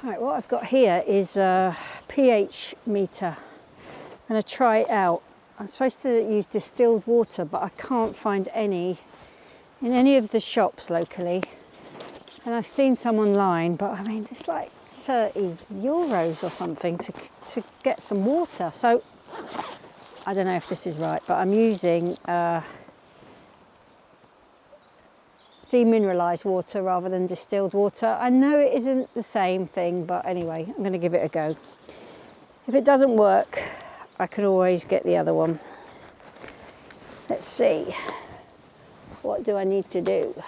Right, what I've got here is a pH meter. I'm going to try it out. I'm supposed to use distilled water, but I can't find any in any of the shops locally. And I've seen some online, but I mean, it's like 30 euros or something to get some water. So I don't know if this is right, but I'm using demineralised water rather than distilled water. I know it isn't the same thing, but anyway, I'm going to give it a go. If it doesn't work, I can always get the other one. Let's see. What do I need to do?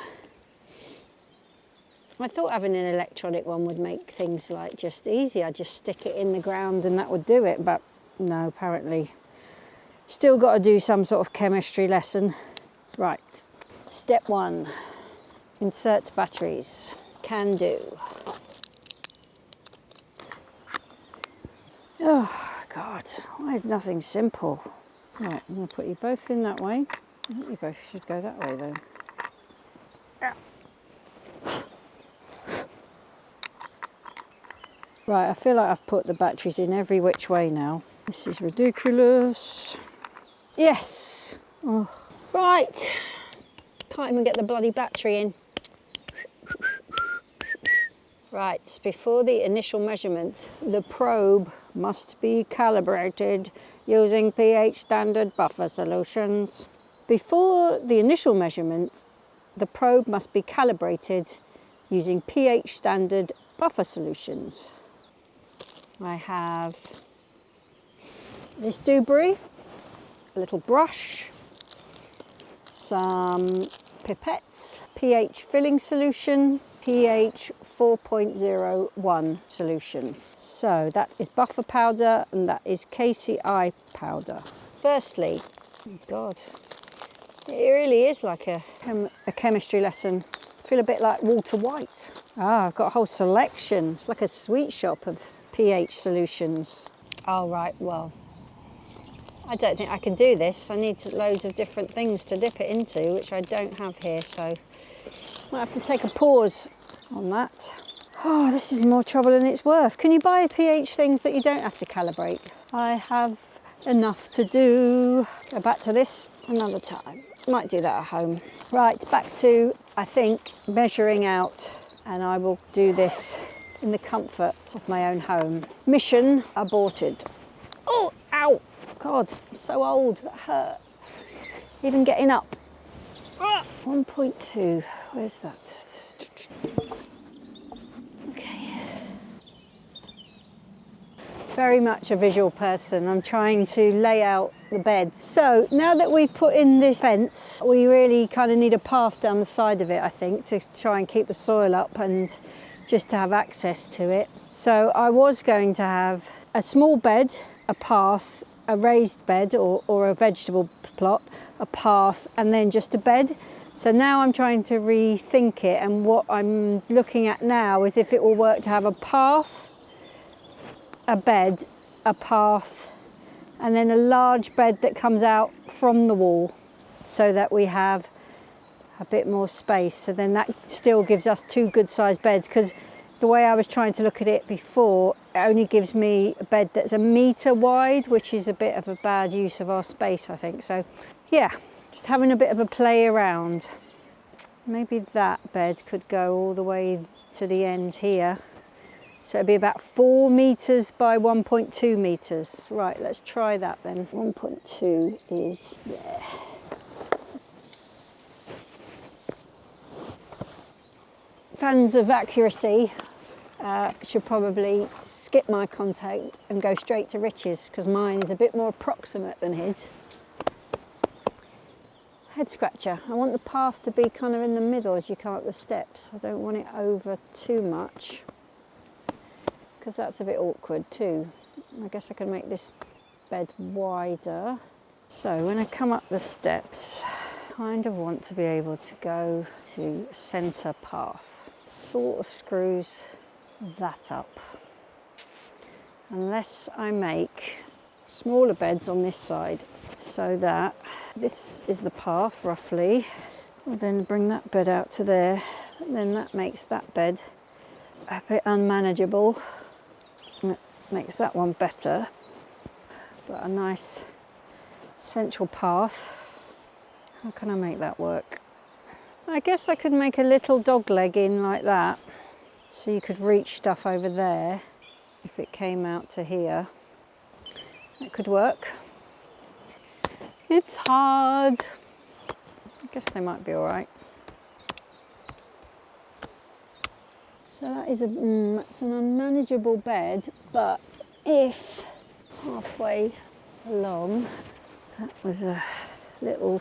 I thought having an electronic one would make things like just easy. I'd just stick it in the ground and that would do it, but no, apparently. Still got to do some sort of chemistry lesson. Right, step 1, insert batteries. Can do. Oh God, why is nothing simple? Right, I'm going to put you both in that way. I think you both should go that way though. Right, I feel like I've put the batteries in every which way now. This is ridiculous. Yes! Oh. Right, can't even get the bloody battery in. Right, before the initial measurement, the probe must be calibrated using pH standard buffer solutions. Before the initial measurement, the probe must be calibrated using pH standard buffer solutions. I have this debris, a little brush, some pipettes, pH filling solution, pH 4.01 solution. So that is buffer powder and that is KCI powder. Firstly, oh God, it really is like a chemistry lesson. I feel a bit like Walter White. Ah, I've got a whole selection. It's like a sweet shop of pH solutions. Oh right, well, I don't think I can do this. I need loads of different things to dip it into, which I don't have here, so I might have to take a pause on that. Oh, this is more trouble than it's worth. Can you buy pH things that you don't have to calibrate? I have enough to do. Go back to this another time. Might do that at home. Right, back to, I think, measuring out, and I will do this in the comfort of my own home. Mission aborted. Oh, ow! God, I'm so old, that hurt. Even getting up. 1.2, where's that? Okay. Very much a visual person. I'm trying to lay out the bed. So now that we've put in this fence, we really kind of need a path down the side of it, I think, to try and keep the soil up and just to have access to it. So I was going to have a small bed, a path, a raised bed or a vegetable plot, a path, and then just a bed. So now I'm trying to rethink it, and what I'm looking at now is if it will work to have a path, a bed, a path, and then a large bed that comes out from the wall so that we have a bit more space. So then that still gives us 2 good sized beds, because the way I was trying to look at it before, it only gives me a bed that's 1 metre wide, which is a bit of a bad use of our space, I think. So yeah, just having a bit of a play around. Maybe that bed could go all the way to the end here. So it'd be about 4 metres by 1.2 metres. Right, let's try that then. 1.2 is there. Fans of accuracy should probably skip my contact and go straight to Rich's, because mine is a bit more approximate than his. Head scratcher. I want the path to be kind of in the middle as you come up the steps. I don't want it over too much, because that's a bit awkward too. I guess I can make this bed wider. So when I come up the steps, I kind of want to be able to go to centre path. Sort of screws that up. Unless I make smaller beds on this side, so that this is the path roughly. I'll then bring that bed out to there, and then that makes that bed a bit unmanageable. It makes that one better, but a nice central path. How can I make that work? I guess I could make a little dog leg in like that, so you could reach stuff over there if it came out to here. That could work. It's hard. I guess they might be all right. So that is it's an unmanageable bed, but if halfway along, that was a little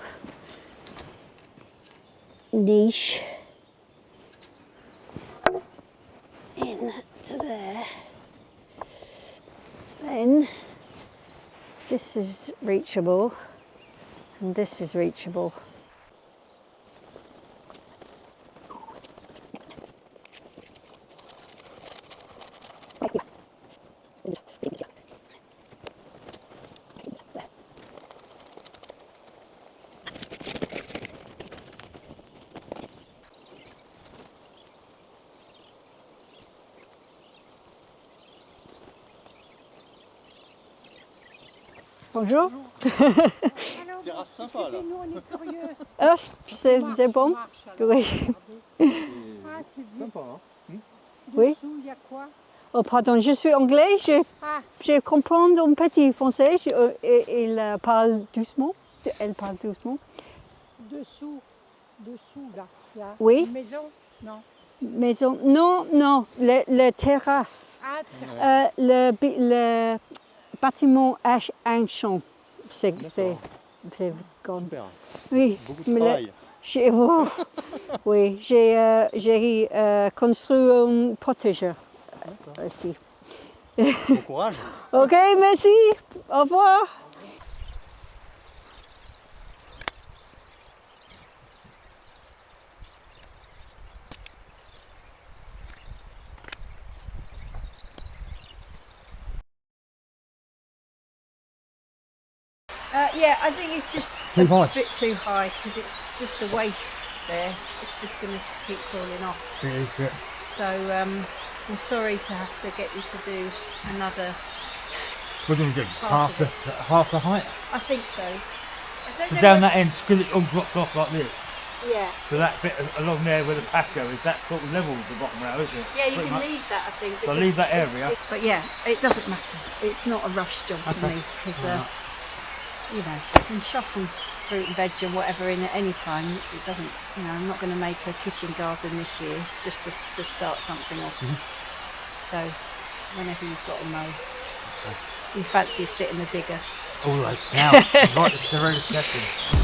niche in to there, then this is reachable and this is reachable. Bonjour. Terrasse sympa là. Ah, c'est bon? Oui. Sympa, hein? Oui. Il y a quoi? Oh pardon, je suis anglais, je comprends un petit français, il parle doucement, elle parle doucement. Dessous là. Oui. Une maison? Non. Maison, non, le terrasse. Ah, Le bâtiment ancien, c'est gone. Super. Oui, Beaucoup de travail. Oui, j'ai construit un potager aussi. Bon courage. Ok, merci, au revoir. Yeah, I think it's just Too high. a bit too high because it's just a waste there. It's just going to keep falling off. It is, yeah. So I'm sorry to have to get you to do another. We're going to do Half half the height. I think so. I don't So know down what- that end, because it all drops off like this. Yeah. So that bit along there where the patio is, that sort of level with the bottom rail, isn't it? Yeah, you Pretty can much. leave that, I think. So because leave that area. But yeah, it doesn't matter. It's not a rush job for Okay. me because, you know, you can shove some fruit and veg and whatever in at any time. It doesn't, you know, I'm not going to make a kitchen garden this year. It's just to start something off. So whenever you've got to mow, you fancy a sit in the digger. Always. Now, right this very second.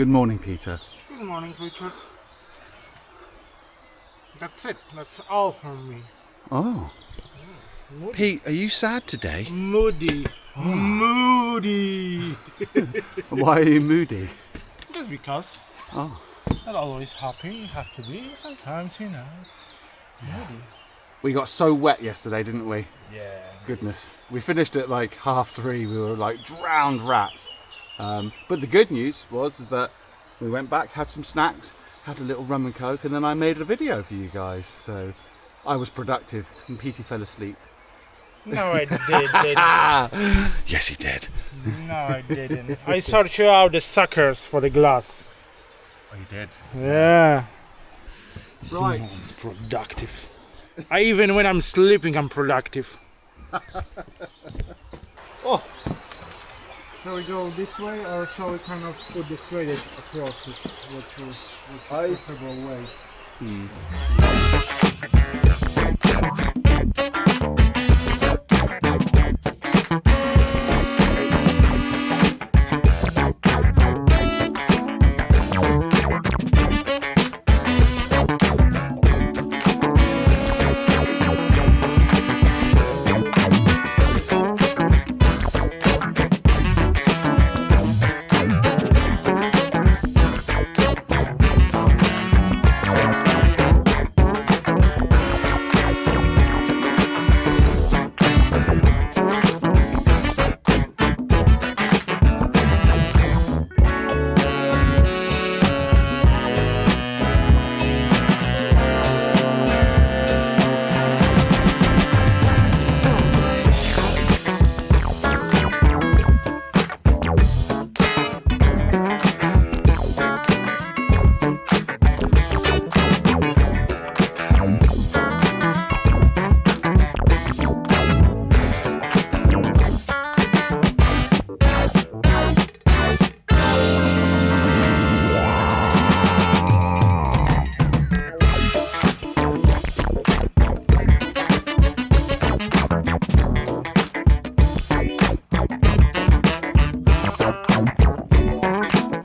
Good morning, Peter. Good morning, Richard. That's it. That's all from me. Oh. Moody. Pete, are you sad today? Moody. Moody. Why are you moody? Just because. Oh. Not always happy. You have to be sometimes, you know. Moody. We got so wet yesterday, didn't we? Yeah. Goodness. We finished at like 3:30. We were like drowned rats. But the good news is that we went back, had some snacks, had a little rum and coke, and then I made a video for you guys. So I was productive, and Petey fell asleep. No, I didn't. Yes, he did. No, I didn't. I sort you out the suckers for the glass. Oh, you did? Yeah. Right. Productive. Even when I'm sleeping, I'm productive. Oh. Shall we go this way, or shall we kind of put this straight across it? Which preferable way?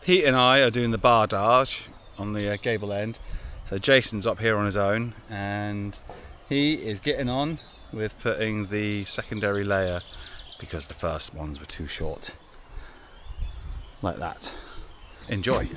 Pete and I are doing the bardage on the gable end. So Jason's up here on his own, and he is getting on with putting the secondary layer because the first ones were too short. Like that. Enjoy.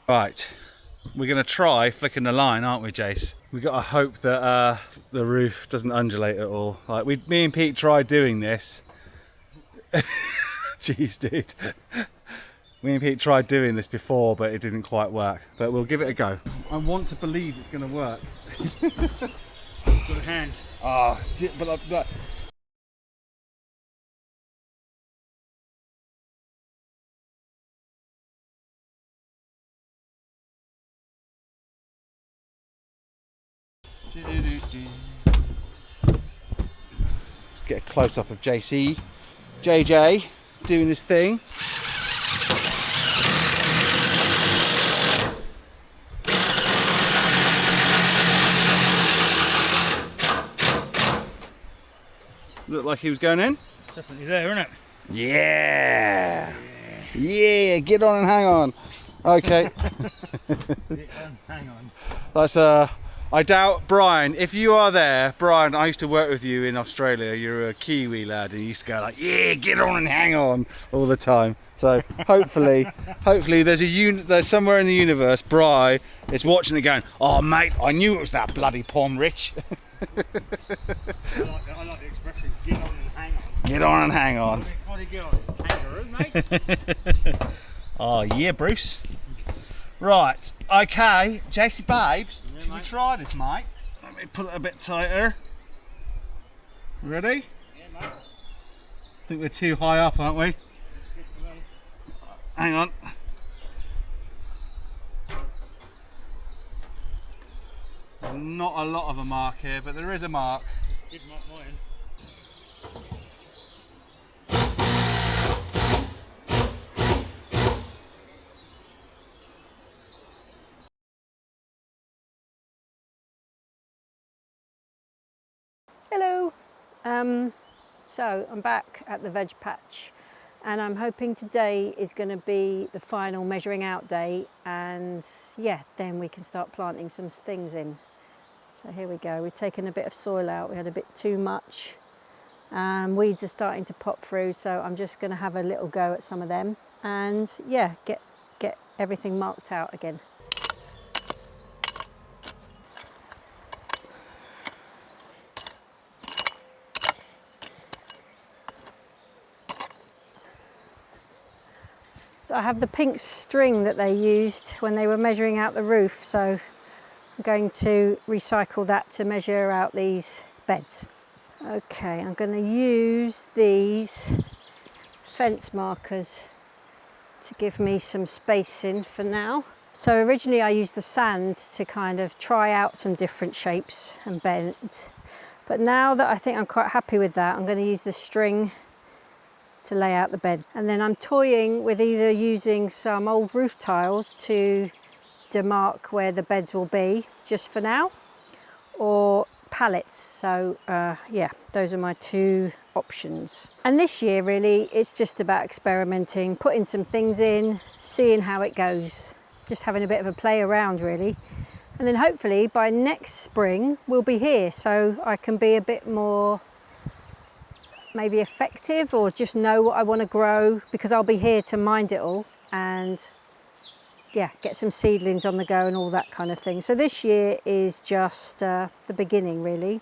Right, we're going to try flicking the line, aren't we, Jace? We've got to hope that the roof doesn't undulate at all. Like me and Pete tried doing this. Jeez, dude. Me and Pete tried doing this before, but it didn't quite work. But we'll give it a go. I want to believe it's going to work. Good hand. Ah, but let's get a close up of JJ doing his thing. Looked like he was going in. Definitely there, isn't it? Yeah, get on and hang on. Okay. Hang on. That's I doubt, Brian, if you are there, Brian, I used to work with you in Australia. You're a Kiwi lad, and you used to go like, yeah, get on and hang on all the time. So hopefully there's somewhere in the universe, Brian is watching it going, oh mate, I knew it was that bloody Pom Rich. I like the expression, get on and hang on. Get on and hang on. What do you get on? Kangaroo, mate? Oh yeah, Bruce. Right, okay, JC Babes, Yeah, should we mate. try this, mate? Let me pull it a bit tighter. Ready? Yeah, mate. I think we're too high up, aren't we? Good for me. Hang on. Not a lot of a mark here, but there is a mark. Good mark mine. Hello. So I'm back at the veg patch, and I'm hoping today is going to be the final measuring out day, and yeah, then we can start planting some things in. So here we go. We've taken a bit of soil out. We had a bit too much. Weeds are starting to pop through, so I'm just going to have a little go at some of them, and yeah, get everything marked out again. I have the pink string that they used when they were measuring out the roof, so I'm going to recycle that to measure out these beds. Okay, I'm going to use these fence markers to give me some spacing for now. So originally I used the sand to kind of try out some different shapes and bends, but now that I think I'm quite happy with that, I'm going to use the string to lay out the bed. And then I'm toying with either using some old roof tiles to demark where the beds will be just for now, or pallets. So yeah, those are my two options. And this year really it's just about experimenting, putting some things in, seeing how it goes, just having a bit of a play around really. And then hopefully by next spring we'll be here, so I can be a bit more maybe effective, or just know what I want to grow, because I'll be here to mind it all and yeah, get some seedlings on the go and all that kind of thing. So this year is just the beginning really.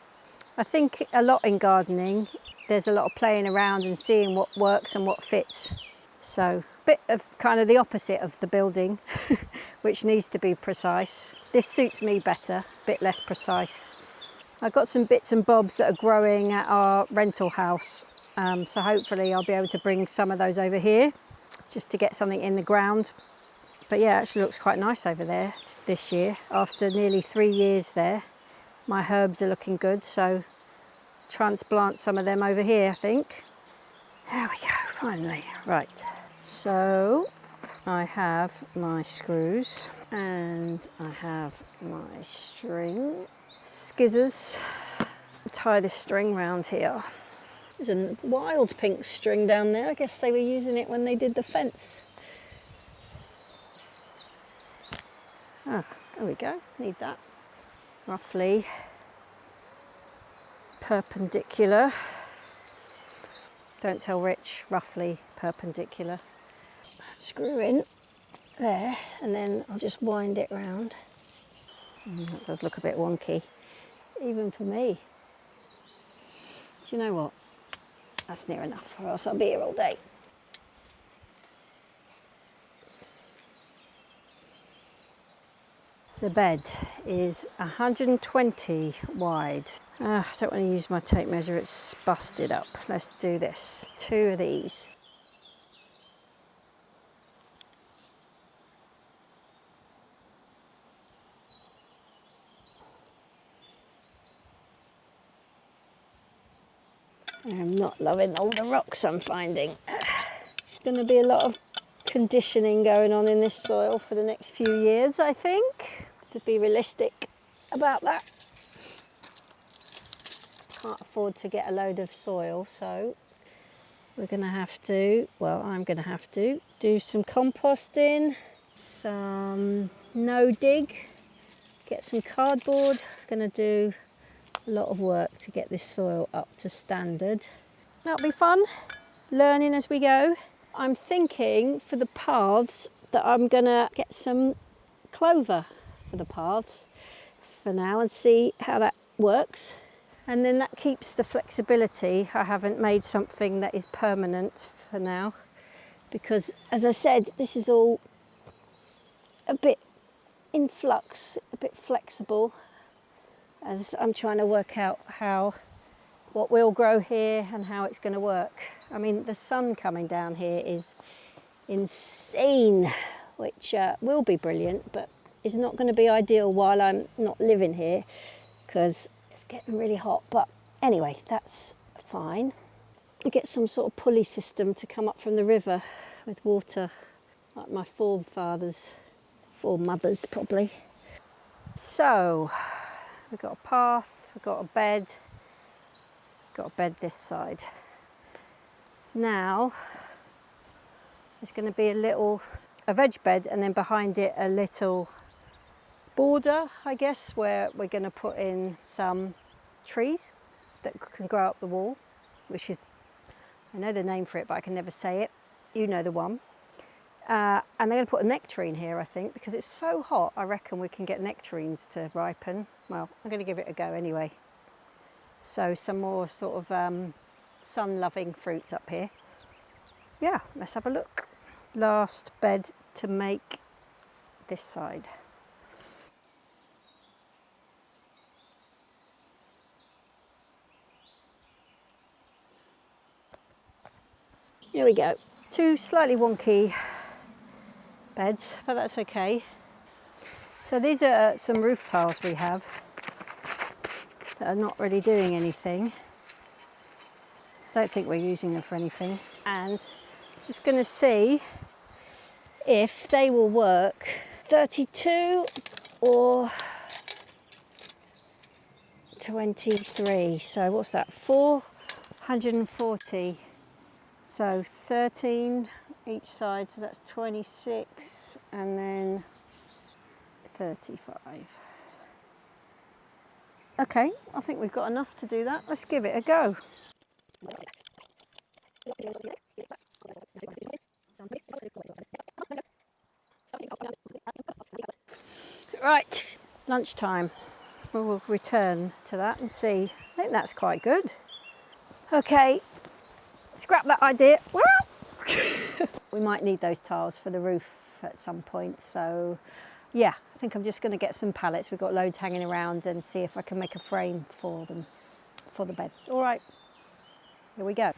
I think a lot in gardening, there's a lot of playing around and seeing what works and what fits. So a bit of kind of the opposite of the building, which needs to be precise. This suits me better, a bit less precise. I've got some bits and bobs that are growing at our rental house, so hopefully I'll be able to bring some of those over here just to get something in the ground. But yeah, it actually looks quite nice over there this year. After nearly 3 years there, my herbs are looking good, so transplant some of them over here, I think. There we go, finally. Right, so I have my screws and I have my string. Skizzers. Tie this string round here. There's a wild pink string down there. I guess they were using it when they did the fence. Ah, there we go. Need that. Roughly perpendicular. Don't tell Rich. Roughly perpendicular. Screw in. there, and then I'll just wind it round. That does look a bit wonky, even for me. Do you know what? That's near enough, or else I'll be here all day. The bed is 120 wide. I don't want to use my tape measure, it's busted up. Let's do this, 2 of these. I'm not loving all the rocks I'm finding. There's going to be a lot of conditioning going on in this soil for the next few years, I think, to be realistic about that. Can't afford to get a load of soil, so we're going to have to, well, I'm going to have to do some composting, some no dig, get some cardboard. Going to do a lot of work to get this soil up to standard. That'll be fun, learning as we go. I'm thinking for the paths that I'm gonna get some clover for the paths for now and see how that works. And then that keeps the flexibility. I haven't made something that is permanent for now because, as I said, this is all a bit in flux, a bit flexible, as I'm trying to work out what will grow here and how it's going to work. I mean, the sun coming down here is insane, which will be brilliant, but is not going to be ideal while I'm not living here because it's getting really hot. But anyway, that's fine. I get some sort of pulley system to come up from the river with water, like my forefathers, foremothers probably. So, we've got a path, we've got a bed this side. Now, there's going to be a veg bed and then behind it a little border, I guess, where we're going to put in some trees that can grow up the wall, which is, I know the name for it, but I can never say it. You know the one. And I'm going to put a nectarine here, I think, because it's so hot, I reckon we can get nectarines to ripen. Well, I'm going to give it a go anyway. So some more sort of sun-loving fruits up here. Yeah, let's have a look. Last bed to make this side. Here we go. 2 slightly wonky beds, but that's okay. So these are some roof tiles we have that are not really doing anything. Don't think we're using them for anything. And just going to see if they will work. 32 or 23. So what's that? 440. So 13 each side, so that's 26, and then 35. Okay, I think we've got enough to do that. Let's give it a go. Right, lunchtime. We'll return to that and see. I think that's quite good. Okay, scrap that idea. We might need those tiles for the roof at some point, so yeah, I think I'm just going to get some pallets. We've got loads hanging around and see if I can make a frame for them, for the beds. All right, here we go.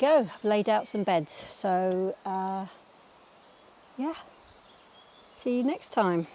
go. I've laid out some beds. So yeah, see you next time.